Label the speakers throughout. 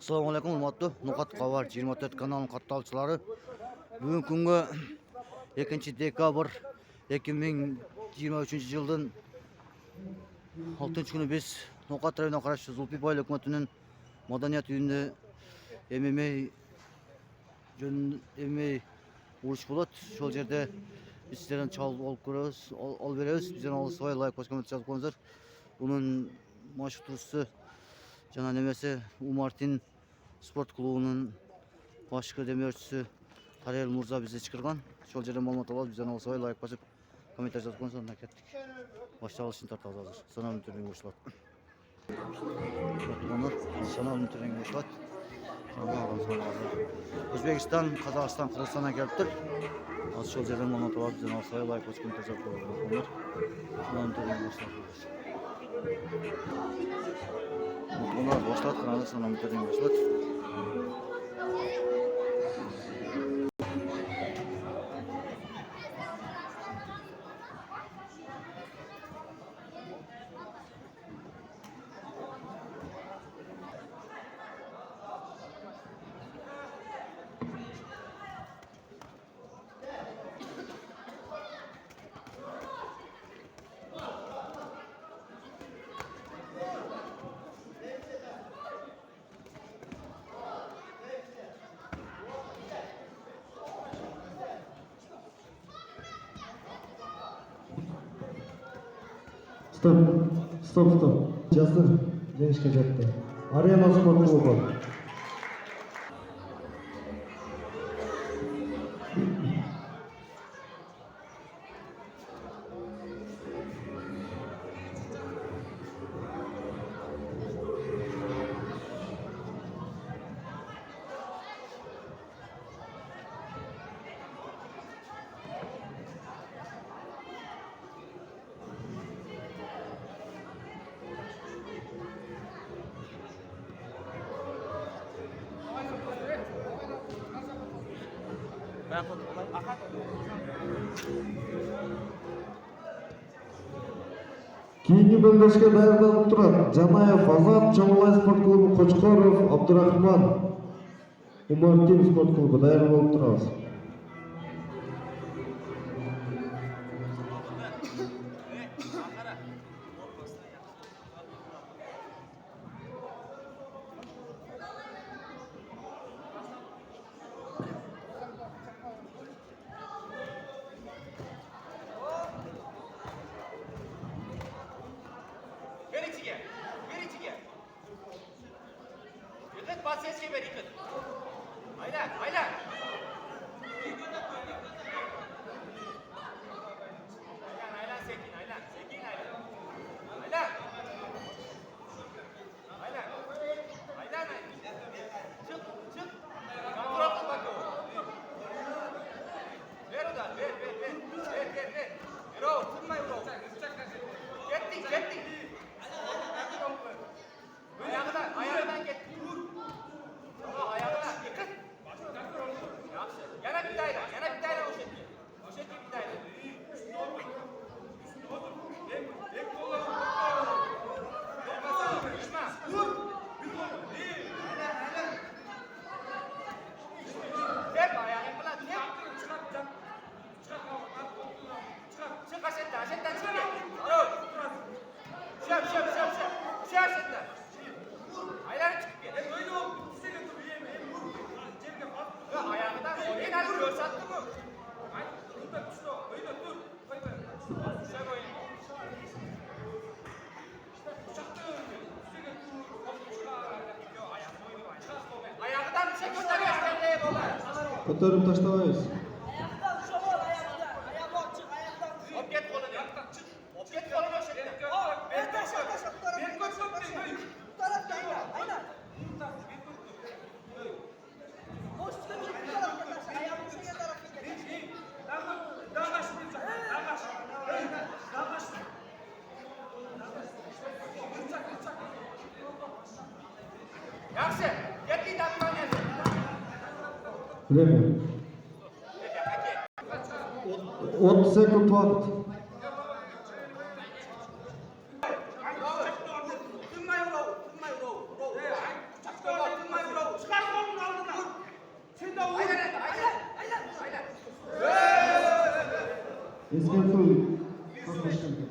Speaker 1: Assalamu alaikum hurmatli Nuqat Xabar 24 kanalının katılımcıları. Bugün kunga 2 dekabr 2023 yılın 6 günü biz Nuqat rayonuna qarashli Zulfi Boy hökumətinin madaniyat uyunda MMA uruş болады. Şol jerde biz sizlerden çalып alıp ko'ramiz, al beremiz. Bizden alып soy like ko'rsatkanda жазып qo'yingizlar. Bunun maşhurturusu jana nemesi Umartin sport klubunun başkı demirçisi Tarel Murza bize çıkargan. Şol жерден маалымат алабыз. Bizden alып soy like basıp komentar жазып qo'yingizlar. Sonra kettik. Başlayalım için tartağız hazır. Sana mütürlüğün başlat. Sana mütürlüğün başlat. O'zbekiston, Qozog'iston, Qirg'izistondan kelibdir. Hozir shu yerdan ma'lumot olib, bizdan olsa like bosib ko'rsatib qo'yinglar. Bunlar boshlat qilamiz, sana mütürlüğün başlat.
Speaker 2: Stop. Jasur Gençke Cadde. Arena Spor Klubu. Keyingi bölmeshga dayyorlanib turadi. Jamayev Azat, Jamolay sport klubi, Qo'chqorov, Abdurahmon, Umartin sport klubi dayyorlanib turamiz. Ko'tarib tashlamaymiz. Bilemiyorum. 30 sekund vaqt.
Speaker 3: Tunmay urov.
Speaker 2: Eskерткөл катнашты.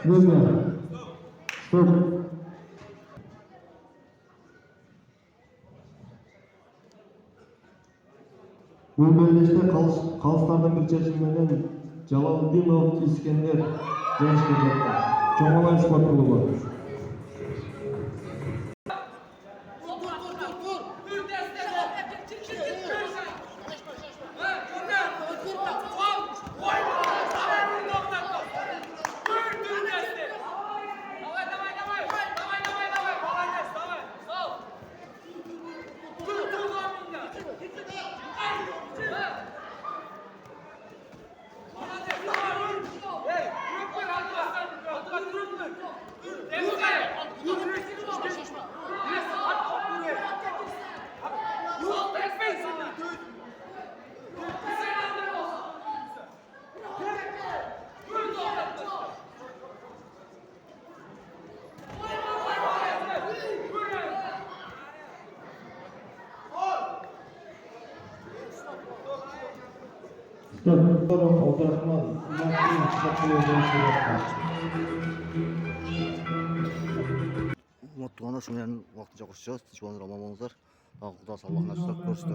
Speaker 2: Время. Стоп. Bu bölüşte kalışlardan bir çeşimlenen Jalaldinov İskender gençlikte Çomalay Spor Klubu. Stop. Abdurrahman Umar'ın spor
Speaker 1: Umut tuğanlar şunların vaxtınca qoşacağız. Tinch bolinglar, amon bolinglar. Xudo sog'liqni asrab ko'rishdi.